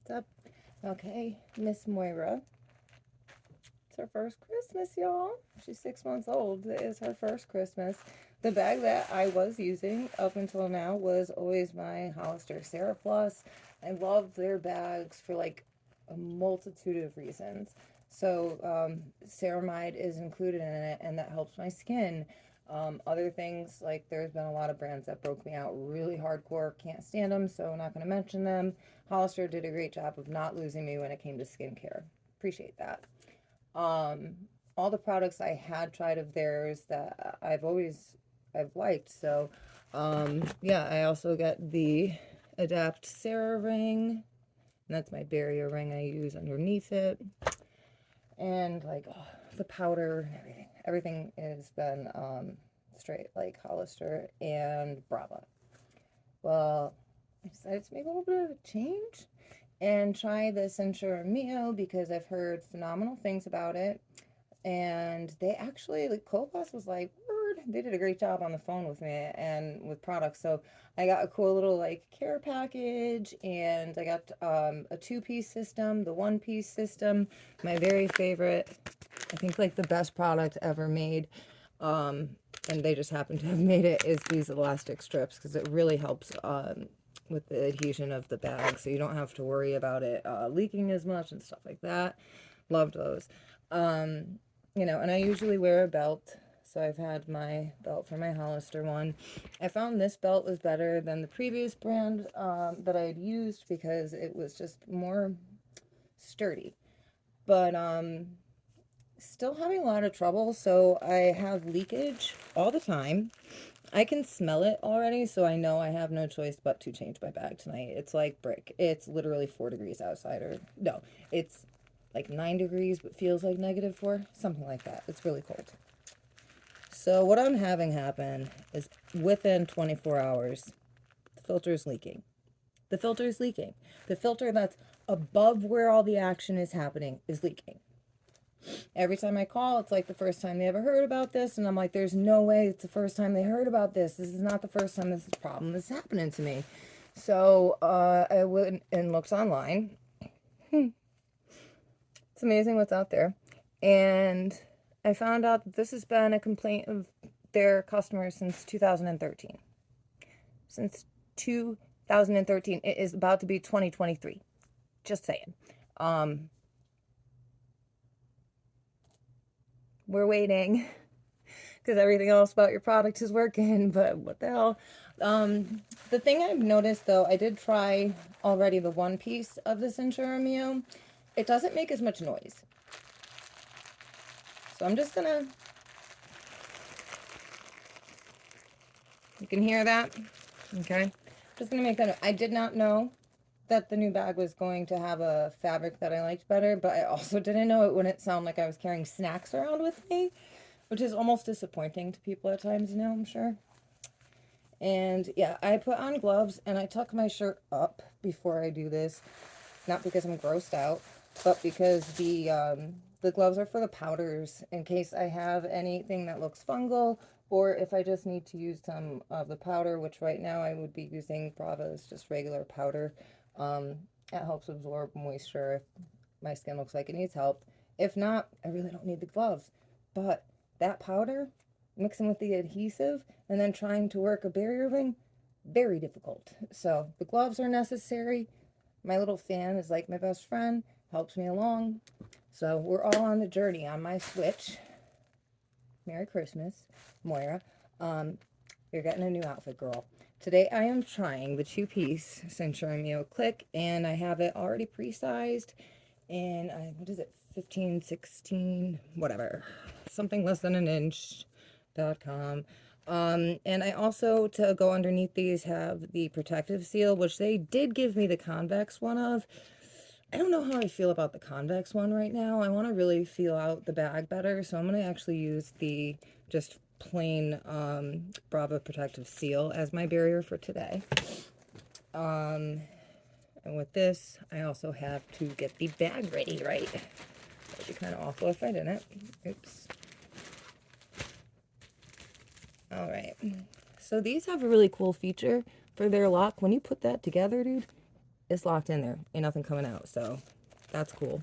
What's up? Okay, Miss Moira. It's her first Christmas, y'all. She's 6 months old. It is her first Christmas. The bag that I was using up until now was always my Hollister Ceraplus. I love their bags for like a multitude of reasons. So, ceramide is included in it, and that helps my skin. Other things, like there's been a lot of brands that broke me out really hardcore, can't stand them, so I'm not going to mention them. Hollister did a great job of not losing me when it came to skincare. Appreciate that. Um, all the products I had tried of theirs that I've liked. So, yeah, I also got the Adapt Cera ring. And that's my barrier ring I use underneath it. And like the powder and everything. Everything has been straight like Hollister and Brava. Well, I decided to make a little bit of a change and try the Sensura Mio because I've heard phenomenal things about it. And they actually, like, Coloplast was like, word, they did a great job on the phone with me and with products. So I got a cool little like care package, and I got a 2-piece system, the 1-piece system, my very favorite. I think like the best product ever made. And they just happen to have made it, is these elastic strips, because it really helps with the adhesion of the bag, so you don't have to worry about it leaking as much and stuff like that. Loved those. You know, and I usually wear a belt, so I've had my belt for my Hollister one. I found this belt was better than the previous brand that I had used because it was just more sturdy. But still having a lot of trouble, so I have leakage all the time. I can smell it already, so I know I have no choice but to change my bag tonight. It's like brick. It's literally 4 degrees outside, or no, it's like 9 degrees, but feels like -4, something like that. It's really cold. So what I'm having happen is within 24 hours, the filter is leaking. The filter is leaking. The filter that's above where all the action is happening is leaking. Every time I call, it's like the first time they ever heard about this, and I'm like, there's no way it's the first time they heard about this. This is not the first time this problem is happening to me. So I went and looked online. It's amazing what's out there. And I found out that this has been a complaint of their customers since 2013. Since 2013. It is about to be 2023. Just saying. We're waiting because everything else about your product is working, but what the hell. The thing I've noticed, though, I did try already the 1-piece of the Sensura Mio. It doesn't make as much noise. So I'm just gonna, you can hear that? Okay. Just gonna make that. I did not know that the new bag was going to have a fabric that I liked better, but I also didn't know it wouldn't sound like I was carrying snacks around with me, which is almost disappointing to people at times now, I'm sure. And yeah, I put on gloves and I tuck my shirt up before I do this, not because I'm grossed out, but because the gloves are for the powders in case I have anything that looks fungal, or if I just need to use some of the powder, which right now I would be using Brava's just regular powder. It helps absorb moisture if my skin looks like it needs help. If not, I really don't need the gloves. But that powder, mixing with the adhesive, and then trying to work a barrier ring, very difficult. So the gloves are necessary. My little fan is like my best friend, helps me along. So we're all on the journey on my Switch. Merry Christmas, Moira. You're getting a new outfit, girl. Today I am trying the 2-piece Sensura Mio Click, and I have it already pre-sized. And what is it, 15, 16, whatever. Something less than an inch.com. And I also, to go underneath these, have the protective seal, which they did give me the convex one of. I don't know how I feel about the convex one right now. I want to really feel out the bag better, so I'm going to actually use the just plain Brava protective seal as my barrier for today. And with this, I also have to get the bag ready, right? That'd be kind of awful if I didn't. Oops. All right. So these have a really cool feature for their lock. When you put that together, dude, it's locked in there. Ain't nothing coming out, so that's cool.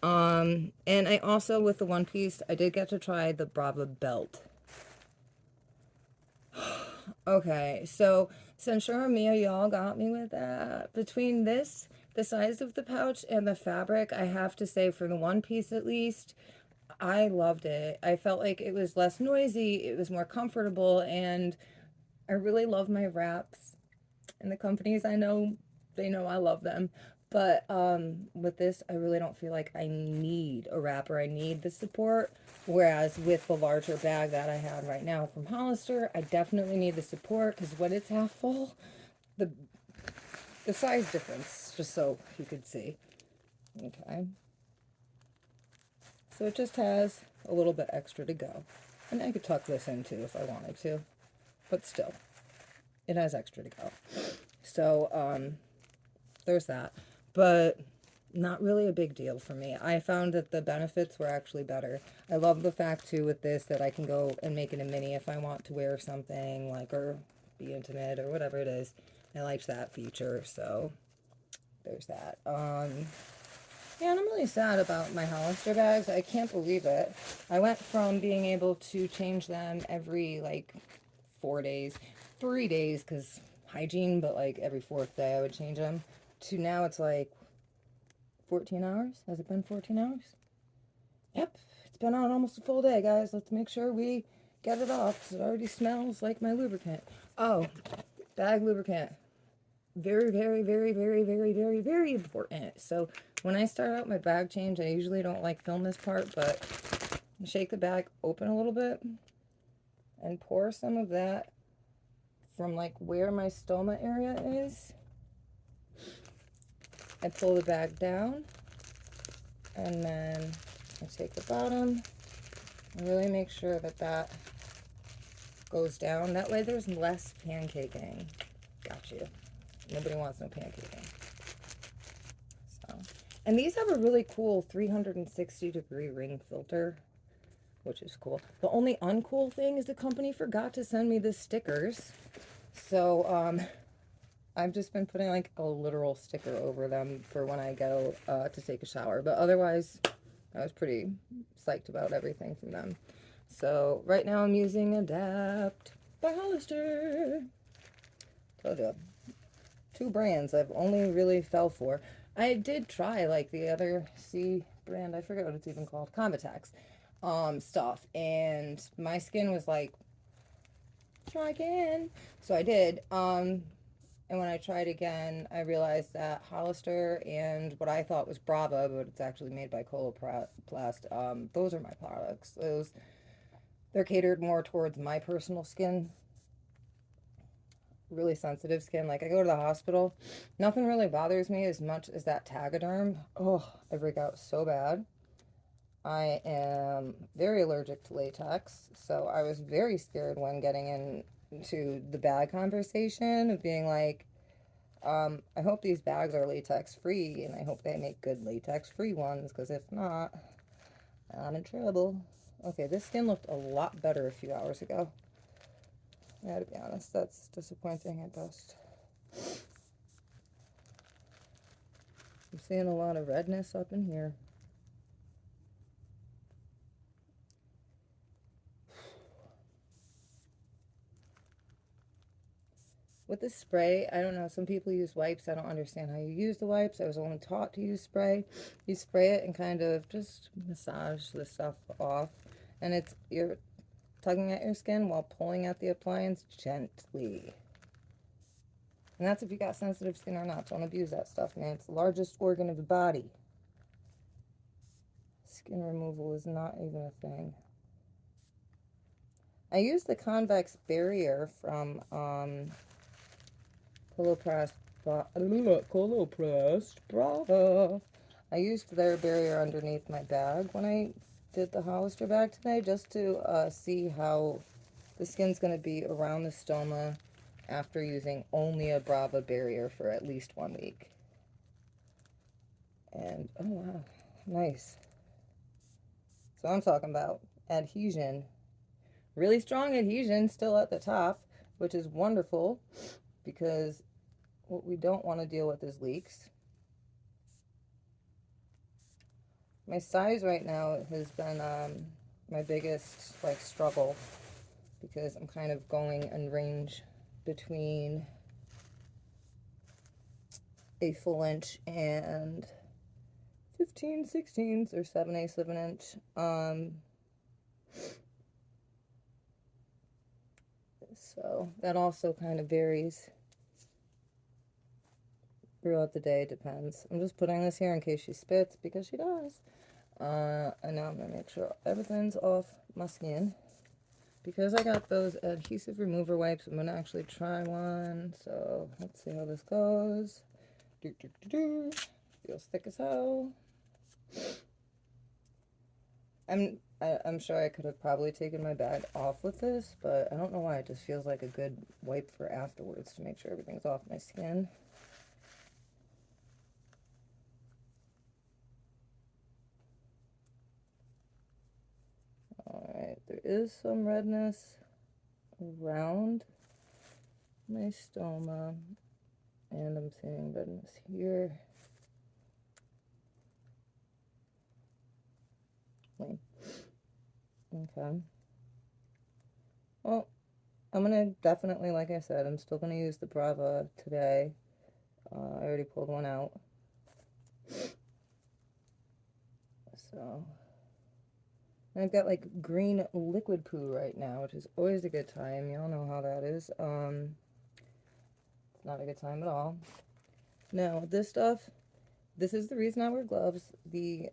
And I also, with the one piece, I did get to try the Brava belt. Okay, so Sensura Mio, y'all got me with that. Between this, the size of the pouch, and the fabric, I have to say, for the one piece at least, I loved it. I felt like it was less noisy, it was more comfortable, and I really love my wraps. And the companies I know, they know I love them. But with this, I really don't feel like I need a wrapper. I need the support. Whereas with the larger bag that I have right now from Hollister, I definitely need the support because when it's half full, the size difference, just so you could see. Okay. So it just has a little bit extra to go. And I could tuck this in too if I wanted to. But still, it has extra to go. So, there's that. But not really a big deal for me. I found that the benefits were actually better. I love the fact too with this that I can go and make it a mini if I want to wear something like, or be intimate or whatever it is. I liked that feature, so there's that. Yeah, and I'm really sad about my Hollister bags. I can't believe it. I went from being able to change them every like 4 days, 3 days because hygiene, but like every fourth day I would change them, to now it's like 14 hours. Has it been 14 hours? Yep, it's been on almost a full day, guys. Let's make sure we get it off because it already smells like my lubricant. Oh, bag lubricant. Very, very, very, very, very, very, very important. So when I start out my bag change, I usually don't like film this part, but I shake the bag open a little bit and pour some of that from like where my stoma area is. I pull the bag down and then I take the bottom and really make sure that that goes down. That way there's less pancaking. Got you. Nobody wants no pancaking. So, and these have a really cool 360-degree ring filter, which is cool. The only uncool thing is the company forgot to send me the stickers. So, I've just been putting like a literal sticker over them for when I go to take a shower. But otherwise, I was pretty psyched about everything from them. So right now I'm using Adapt by Hollister. Told you. 2 brands I've only really fell for. I did try like the other C brand, I forget what it's even called, Convitex stuff. And my skin was like, try again. So I did. And when I tried again, I realized that Hollister and what I thought was Brava, but it's actually made by Coloplast, those are my products. They're catered more towards my personal skin, really sensitive skin. Like I go to the hospital, nothing really bothers me as much as that Tagaderm. Oh, I break out so bad. I am very allergic to latex, so I was very scared when getting into the bag conversation of being like, I hope these bags are latex free, and I hope they make good latex free ones, because if not, I'm in trouble. Okay, this skin looked a lot better a few hours ago. Yeah, to be honest, that's disappointing at best. I'm seeing a lot of redness up in here. With the spray, I don't know, some people use wipes. I don't understand how you use the wipes. I was only taught to use spray. You spray it and kind of just massage the stuff off. And you're tugging at your skin while pulling at the appliance gently. And that's if you got sensitive skin or not. Don't abuse that stuff, man. It's the largest organ of the body. Skin removal is not even a thing. I use the convex barrier from Coloplast Brava. I used their barrier underneath my bag when I did the Hollister bag today, just to see how the skin's going to be around the stoma after using only a Brava barrier for at least 1 week. And, oh wow, nice. So I'm talking about adhesion. Really strong adhesion still at the top, which is wonderful because what we don't want to deal with is leaks. My size right now has been my biggest like struggle, because I'm kind of going in range between a full inch and 15/16 or 7/8 of an inch. So that also kind of varies throughout the day, depends. I'm just putting this here in case she spits, because she does. And now I'm gonna make sure everything's off my skin. Because I got those adhesive remover wipes, I'm gonna actually try one. So let's see how this goes. Feels thick as hell. I'm sure I could have probably taken my bag off with this, but I don't know why. It just feels like a good wipe for afterwards to make sure everything's off my skin. Alright, there is some redness around my stoma, and I'm seeing redness here. Wait. Okay. Well, I'm gonna definitely, like I said, I'm still gonna use the Brava today. I already pulled one out. So, I've got like green liquid poo right now, which is always a good time. Y'all know how that is. It's not a good time at all. Now, this stuff, this is the reason I wear gloves. The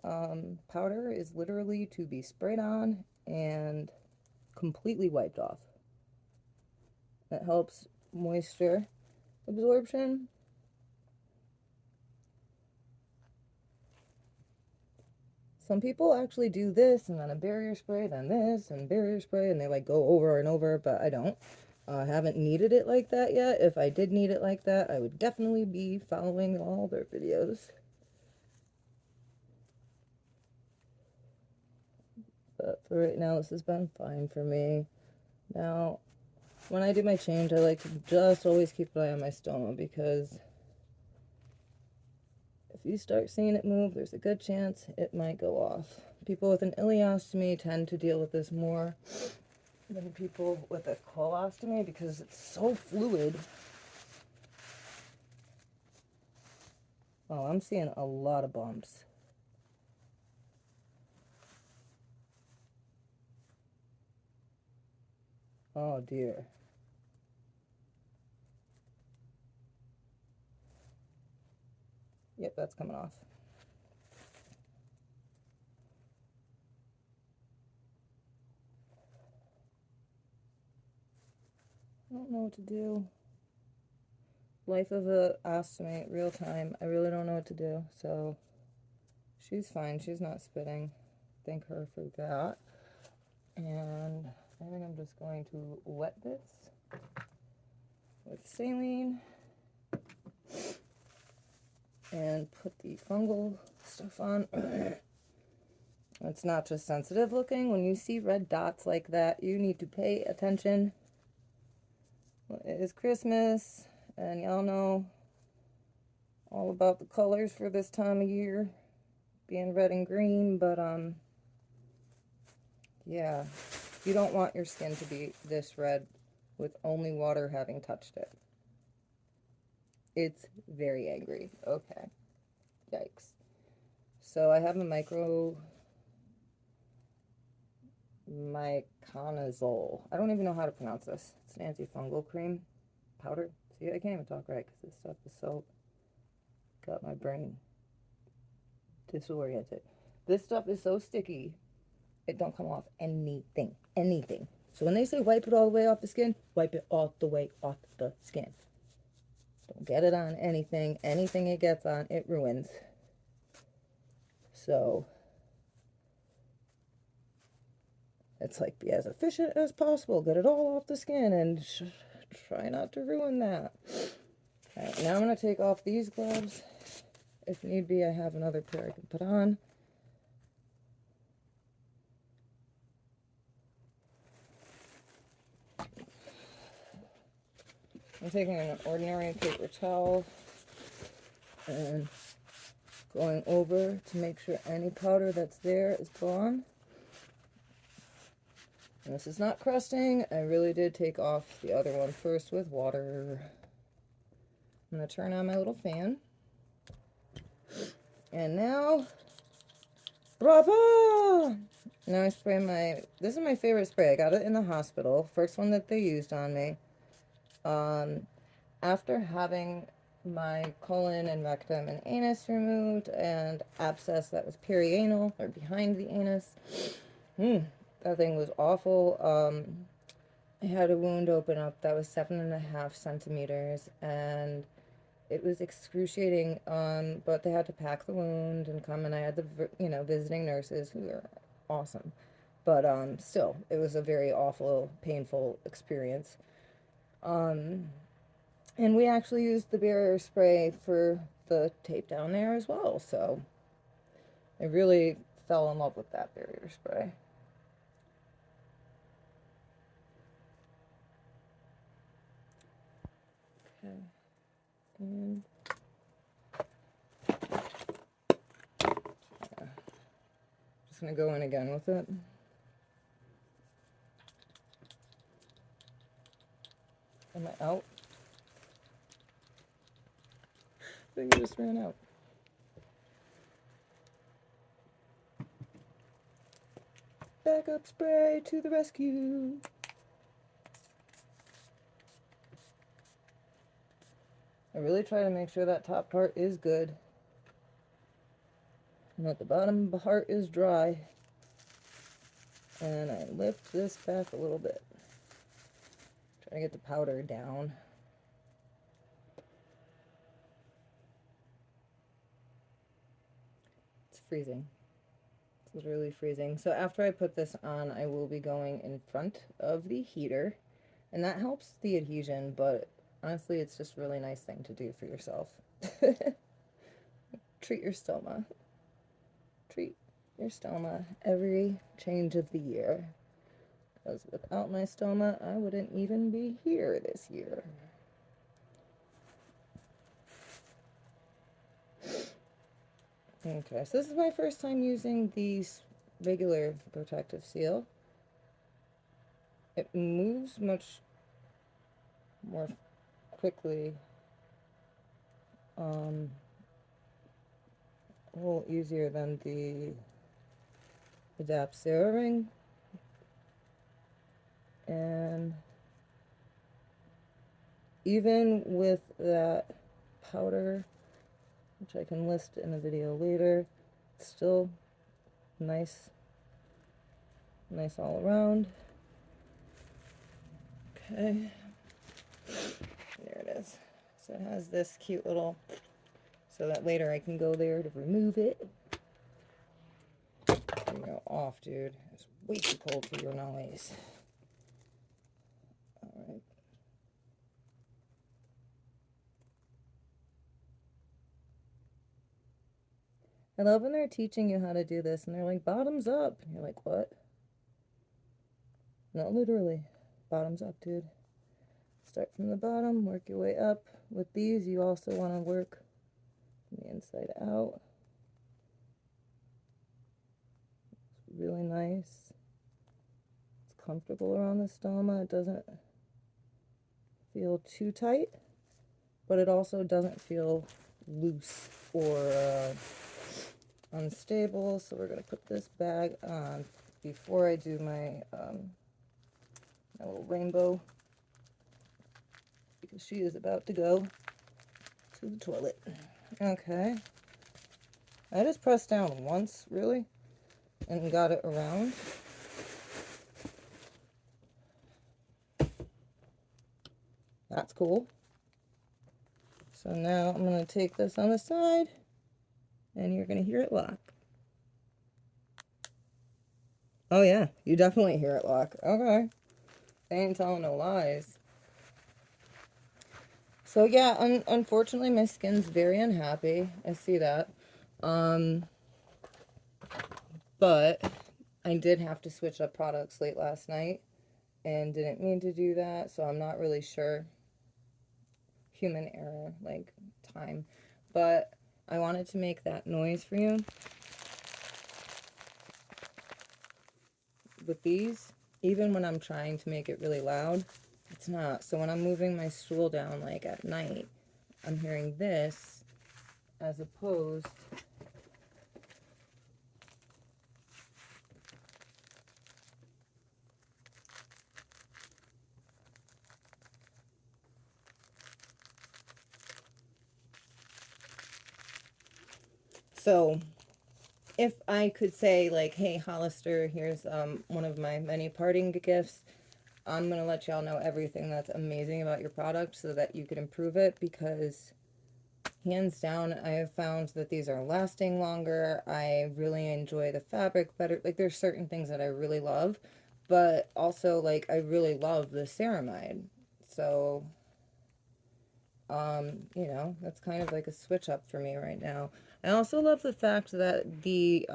powder is literally to be sprayed on and completely wiped off. It helps moisture absorption. Some people actually do this and then a barrier spray, then this and barrier spray, and they like go over and over, but I don't. I haven't needed it like that yet. If I did need it like that, I would definitely be following all their videos. But for right now, this has been fine for me. Now, when I do my change, I like to just always keep an eye on my stoma, because if you start seeing it move, there's a good chance it might go off. People with an ileostomy tend to deal with this more than people with a colostomy, because it's so fluid. Oh, I'm seeing a lot of bumps. Oh dear. Yep, that's coming off. I don't know what to do. Life of a ostomy, real time. I really don't know what to do. So she's fine. She's not spitting. Thank her for that. And I think I'm just going to wet this with saline and put the fungal stuff on. It's not just sensitive looking. When you see red dots like that, you need to pay attention. It is Christmas, and y'all know all about the colors for this time of year, being red and green, but yeah, you don't want your skin to be this red with only water having touched it. It's very angry. Okay. Yikes. So I have a miconazole. I don't even know how to pronounce this. It's an antifungal cream powder. See, I can't even talk right because this stuff is so got my brain disoriented. This stuff is so sticky, it don't come off anything. So when they say wipe it all the way off the skin, wipe it all the way off the skin. Don't get it on anything. Anything it gets on, it ruins. So it's like, be as efficient as possible. Get it all off the skin and try not to ruin that. All right, now I'm going to take off these gloves. If need be, I have another pair I can put on. I'm taking an ordinary paper towel and going over to make sure any powder that's there is gone. And this is not crusting. I really did take off the other one first with water. I'm going to turn on my little fan. And now, bravo! Now I spray this is my favorite spray. I got it in the hospital. First one that they used on me. After having my colon and rectum and anus removed and abscess that was perianal or behind the anus. That thing was awful. I had a wound open up that was 7.5 centimeters and it was excruciating. But they had to pack the wound and come, and I had the visiting nurses who were awesome. But still, it was a very awful, painful experience. And we actually used the barrier spray for the tape down there as well. So I really fell in love with that barrier spray. Okay. And just going to go in again with it. Am I out? I think I just ran out. Backup spray to the rescue. I really try to make sure that top part is good and that the bottom part is dry. And I lift this back a little bit. Try to get the powder down. It's freezing. It's literally freezing. So after I put this on, I will be going in front of the heater. And that helps the adhesion, but honestly, it's just a really nice thing to do for yourself. Treat your stoma. Treat your stoma every change of the year. Because without my stoma, I wouldn't even be here this year. Okay, so this is my first time using the regular protective seal. It moves much more quickly, a little easier than the Adapt Cera ring. And even with that powder, which I can list in a video later, it's still nice all around. Okay, there it is. So it has this cute little, so that later I can go there to remove it. You go off, dude. It's way too cold for your noise. Alright. I love when they're teaching you how to do this and they're like, bottoms up. And you're like, what? Not literally. Bottoms up, dude. Start from the bottom, work your way up. With these, you also want to work from the inside out. It's really nice. It's comfortable around the stoma. It doesn't feel too tight, but it also doesn't feel loose or unstable. So we're going to put this bag on before I do my, my little rainbow, because she is about to go to the toilet. Okay. I just pressed down once, really, and got it around. That's cool. So now I'm going to take this on the side, and you're going to hear it lock. Oh yeah, you definitely hear it lock. Okay. They ain't telling no lies. So yeah, unfortunately my skin's very unhappy. I see that. But I did have to switch up products late last night and didn't mean to do that, so I'm not really sure human error, like time. But I wanted to make that noise for you. With these, even when I'm trying to make it really loud, it's not. So when I'm moving my stool down, like at night, I'm hearing this as opposed. So if I could say, like, hey, Hollister, here's one of my many parting gifts. I'm going to let y'all know everything that's amazing about your product so that you can improve it, because hands down, I have found that these are lasting longer. I really enjoy the fabric better. Like, there's certain things that I really love, but also, like, I really love the ceramide. So, you know, that's kind of like a switch up for me right now. I also love the fact that the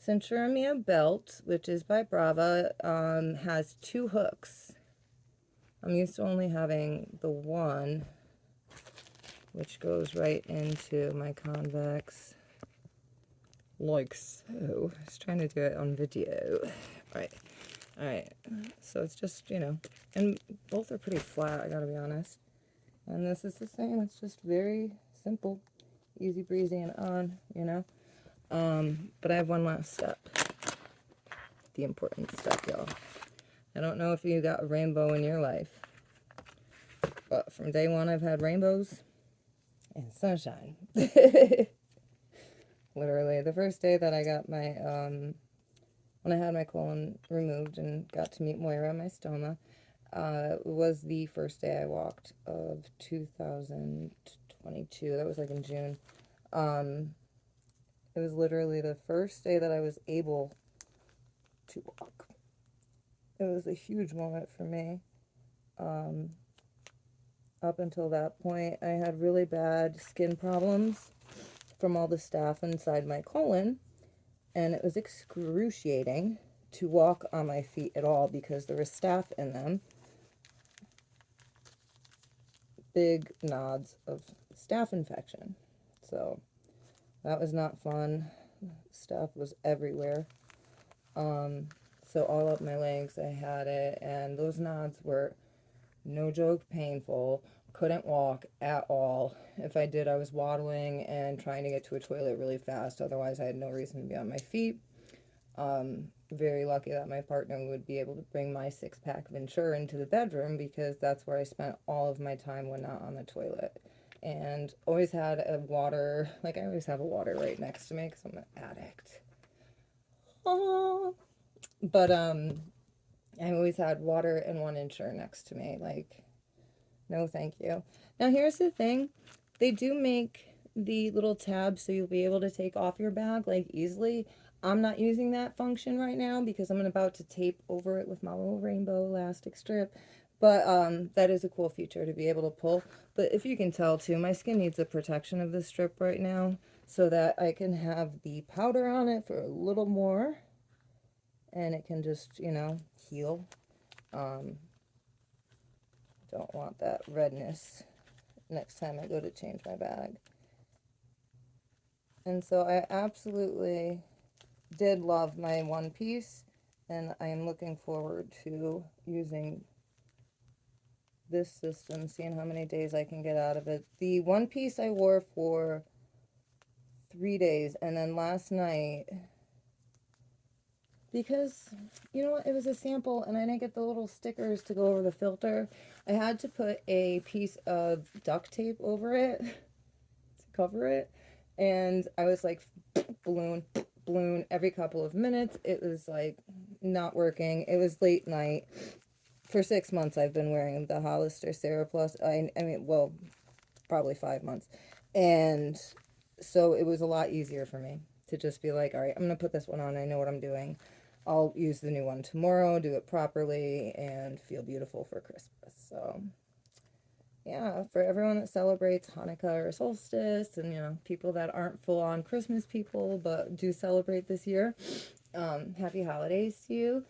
Sensura Mio belt, which is by Brava, has 2 hooks. I'm used to only having the one, which goes right into my convex, like so. I was trying to do it on video. Alright, so it's just, you know, and both are pretty flat, I gotta be honest. And this is the same, it's just very simple, easy breezy and on, you know. But I have one last step, the important step, y'all. I don't know if you got a rainbow in your life, but from day one I've had rainbows and sunshine. Literally, the first day that I got my, when I had my colon removed and got to meet Moira, my stoma, was the first day I walked of 2022. That was like in June. It was literally the first day that I was able to walk. It was a huge moment for me. Up until that point, I had really bad skin problems from all the staph inside my colon, and it was excruciating to walk on my feet at all because there was staph in them. Big nods of staph infection. So that was not fun. Staph was everywhere. So all up my legs I had it, and those nods were, no joke, painful. Couldn't walk at all. If I did, I was waddling and trying to get to a toilet really fast. Otherwise, I had no reason to be on my feet. Very lucky that my partner would be able to bring my 6-pack of Ensure into the bedroom, because that's where I spent all of my time when not on the toilet. And always had a water, like I always have a water right next to me because I'm an addict. Oh. But I always had water and one Ensure next to me. Like, no thank you. Now here's the thing. They do make the little tab so you'll be able to take off your bag like easily. I'm not using that function right now because I'm about to tape over it with my little rainbow elastic strip. But that is a cool feature to be able to pull. But if you can tell too, my skin needs the protection of this strip right now so that I can have the powder on it for a little more. And it can just, you know, heal. Don't want that redness next time I go to change my bag. And so I absolutely did love my one piece, and I am looking forward to using this system, seeing how many days I can get out of it. The one piece I wore for 3 days, and then last night, because, you know what, it was a sample and I didn't get the little stickers to go over the filter, I had to put a piece of duct tape over it to cover it, and I was like, balloon every couple of minutes. It was like not working. It was late night. For 6 months I've been wearing the Hollister Ceraplus. I mean, well, probably 5 months. And so it was a lot easier for me to just be like, all right, I'm going to put this one on. I know what I'm doing. I'll use the new one tomorrow, do it properly, and feel beautiful for Christmas. So yeah, for everyone that celebrates Hanukkah or solstice, and, you know, people that aren't full-on Christmas people but do celebrate this year, happy holidays to you.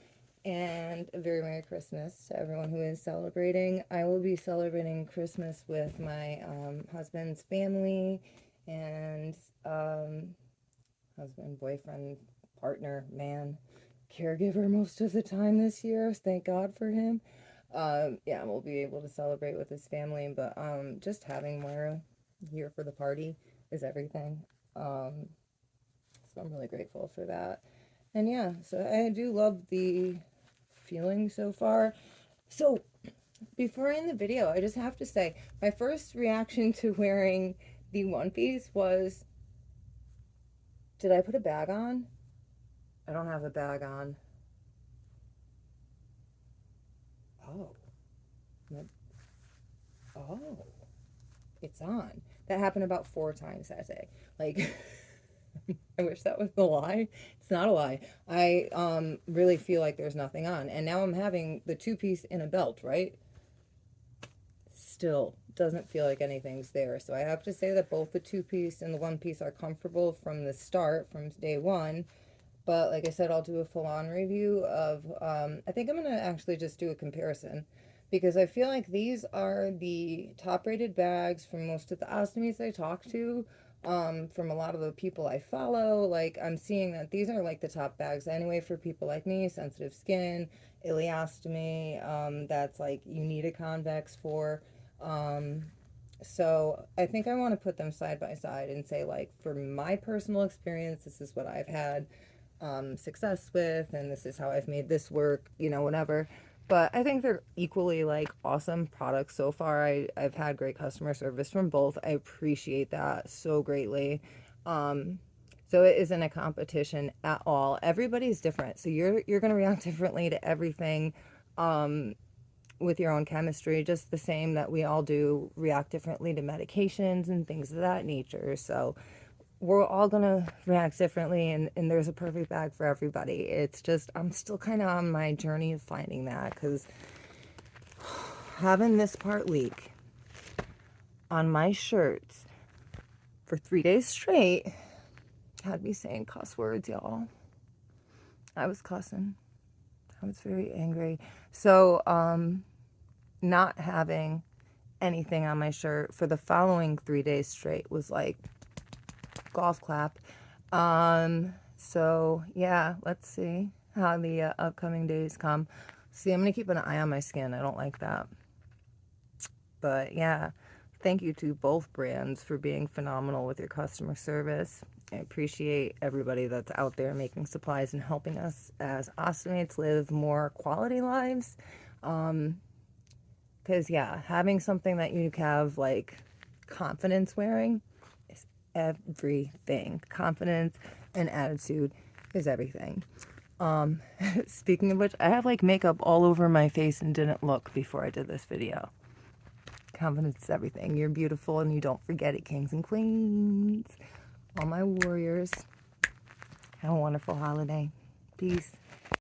and a very Merry Christmas to everyone who is celebrating. I will be celebrating Christmas with my husband's family and husband, boyfriend, partner, man, caregiver most of the time this year. Thank God for him. Yeah, we'll be able to celebrate with his family, but just having Moira here for the party is everything. So I'm really grateful for that. And yeah, so I do love the feeling so far. So before I end the video, I just have to say, my first reaction to wearing the one piece was, did I put a bag on? I don't have a bag on. Oh. Oh. It's on. That happened about 4 times that day. Like, I wish that was a lie. It's not a lie. I really feel like there's nothing on. And now I'm having the 2-piece in a belt, right? Still doesn't feel like anything's there. So I have to say that both the 2-piece and the 1-piece are comfortable from the start, from day one. But like I said, I'll do a full-on review of, I think I'm going to actually just do a comparison, because I feel like these are the top-rated bags from most of the ostomies I talk to, from a lot of the people I follow. Like, I'm seeing that these are like the top bags anyway for people like me, sensitive skin, ileostomy, that's like you need a convex for. So I think I want to put them side by side and say, like, for my personal experience, this is what I've had success with, and this is how I've made this work, you know, whatever. But I think they're equally like awesome products so far. I've had great customer service from both. I appreciate that so greatly. So it isn't a competition at all. Everybody's different, so you're gonna react differently to everything, with your own chemistry, just the same that we all do react differently to medications and things of that nature. So we're all gonna react differently, and there's a perfect bag for everybody. It's just, I'm still kind of on my journey of finding that, because having this part leak on my shirts for 3 days straight had me saying cuss words, y'all. I was cussing. I was very angry. So not having anything on my shirt for the following 3 days straight was like golf clap. So yeah, let's see how the upcoming days come. See, I'm gonna keep an eye on my skin. I don't like that. But yeah, thank you to both brands for being phenomenal with your customer service. I appreciate everybody that's out there making supplies and helping us as ostomates live more quality lives. Because yeah, having something that you have like confidence wearing is everything. Confidence and attitude is everything. Speaking of which, I have like makeup all over my face and didn't look before I did this video. Confidence is everything. You're beautiful, and you don't forget it, kings and queens. All my warriors, have a wonderful holiday. Peace.